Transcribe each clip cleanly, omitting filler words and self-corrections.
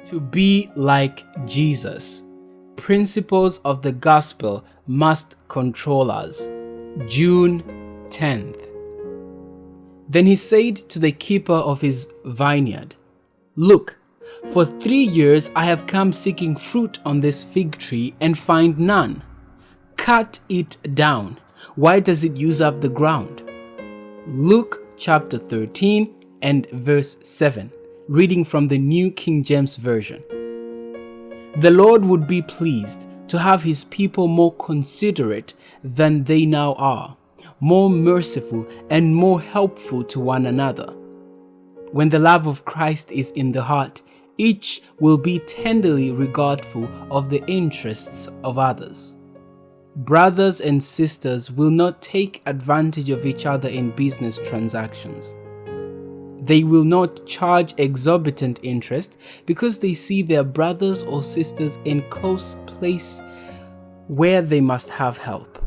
To be like Jesus. Principles of the gospel must control us. June 10th. Then he said to the keeper of his vineyard, "Look, for 3 years I have come seeking fruit on this fig tree and find none. Cut it down. Why does it use up the ground?" Luke chapter 13 and verse 7, reading from the New King James Version. The Lord would be pleased to have his people more considerate than they now are, more merciful and more helpful to one another. When the love of Christ is in the heart, each will be tenderly regardful of the interests of others. Brothers and sisters will not take advantage of each other in business transactions. They will not charge exorbitant interest because they see their brothers or sisters in close place where they must have help.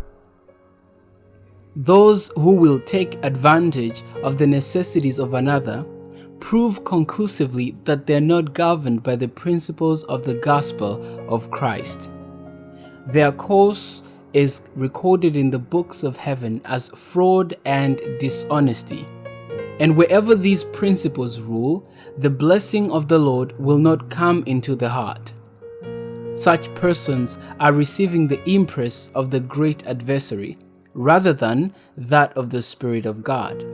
Those who will take advantage of the necessities of another prove conclusively that they are not governed by the principles of the gospel of Christ. Their course is recorded in the books of heaven as fraud and dishonesty. And wherever these principles rule, the blessing of the Lord will not come into the heart. Such persons are receiving the impress of the great adversary, rather than that of the Spirit of God.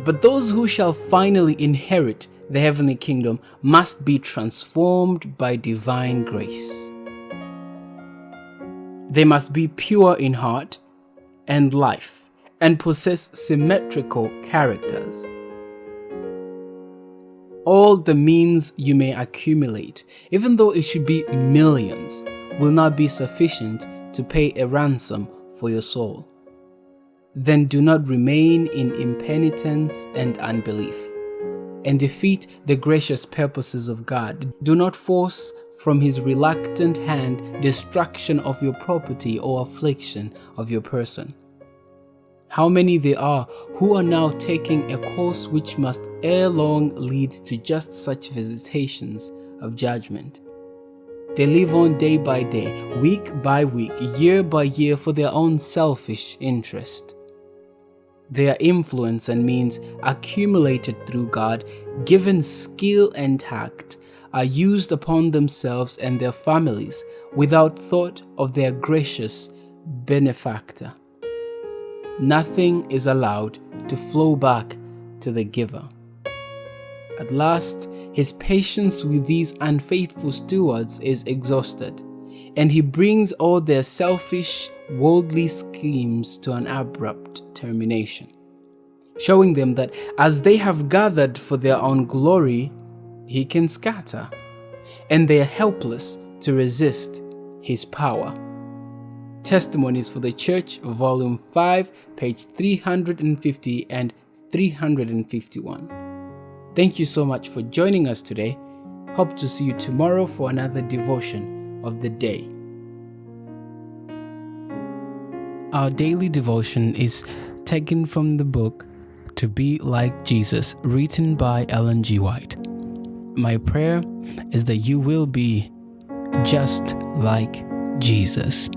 But those who shall finally inherit the heavenly kingdom must be transformed by divine grace. They must be pure in heart and life, and possess symmetrical characters. All the means you may accumulate, even though it should be millions, will not be sufficient to pay a ransom for your soul. Then do not remain in impenitence and unbelief, and defeat the gracious purposes of God. Do not force from his reluctant hand destruction of your property or affliction of your person. How many there are who are now taking a course which must ere long lead to just such visitations of judgment. They live on day by day, week by week, year by year for their own selfish interest. Their influence and means accumulated through God, given skill and tact, are used upon themselves and their families without thought of their gracious benefactor. Nothing is allowed to flow back to the giver. At last, his patience with these unfaithful stewards is exhausted, and he brings all their selfish, worldly schemes to an abrupt termination, showing them that as they have gathered for their own glory, he can scatter, and they are helpless to resist his power. Testimonies for the Church, Volume 5, page 350 and 351. Thank you so much for joining us today. Hope to see you tomorrow for another devotion of the day. Our daily devotion is taken from the book To Be Like Jesus, written by Ellen G. White. My prayer is that you will be just like Jesus.